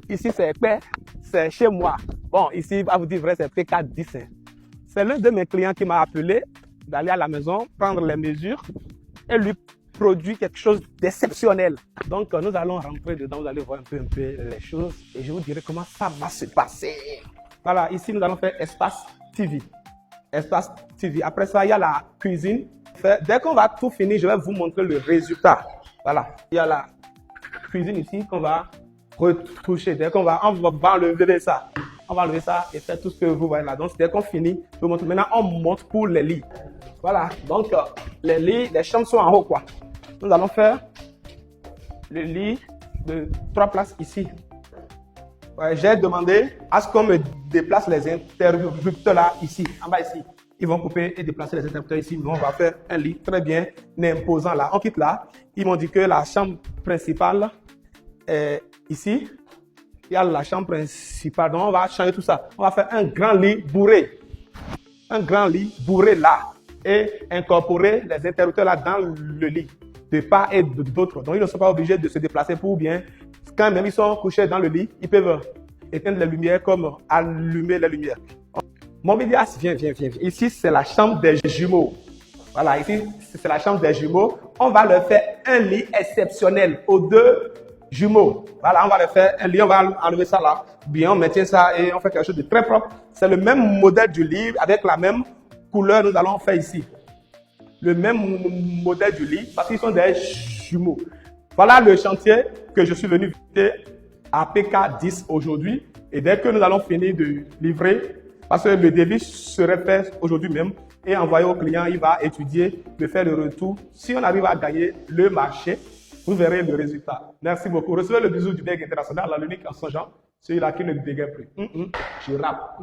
Ici, c'est chez moi. Bon, ici, à vous dire vrai, c'est PK10. Hein. C'est l'un de mes clients qui m'a appelé d'aller à la maison, prendre les mesures et lui produire quelque chose d'exceptionnel. Donc, nous allons rentrer dedans, vous allez voir un peu les choses et je vous dirai comment ça va se passer. Voilà, ici, nous allons faire espace TV. Espace TV. Après ça, il y a la cuisine. Dès qu'on va tout finir, je vais vous montrer le résultat. Voilà, il y a la cuisine ici qu'on va retoucher. Dès qu'on va enlever ça. On va enlever ça et faire tout ce que vous voyez là. Donc, dès qu'on finit, je vous montre. Maintenant, on monte pour les lits. Voilà, donc les lits, les chambres sont en haut, quoi. Nous allons faire le lit de 3 places ici. Ouais, j'ai demandé à ce qu'on me déplace les interrupteurs là, ici, en bas ici. Ils vont couper et déplacer les interrupteurs ici. Nous, on va faire un lit très bien imposant là. On quitte là. Ils m'ont dit que la chambre principale est ici. Il y a la chambre principale. Donc, on va changer tout ça. On va faire un grand lit bourré. Un grand lit bourré là. Et incorporer les interrupteurs là dans le lit. De part et d'autre. Donc, ils ne sont pas obligés de se déplacer pour bien. Quand même ils sont couchés dans le lit, ils peuvent éteindre les lumières comme allumer les lumières. Mon médias, viens. Ici, c'est la chambre des jumeaux. Voilà, ici, c'est la chambre des jumeaux. On va leur faire un lit exceptionnel aux 2 jumeaux. Voilà, on va leur faire un lit, on va enlever ça là. Bien, on maintient ça et on fait quelque chose de très propre. C'est le même modèle du lit avec la même couleur, nous allons faire ici. Le même modèle du lit parce qu'ils sont des jumeaux. Voilà le chantier que je suis venu visiter à PK10 aujourd'hui. Et dès que nous allons finir de livrer, parce que le devis serait fait aujourd'hui même et envoyé au client, il va étudier, me faire le retour. Si on arrive à gagner le marché, vous verrez le résultat. Merci beaucoup. Recevez le bisou du Bègue International, l'unique en son genre, celui-là qui ne bégaye plus. Je rappe.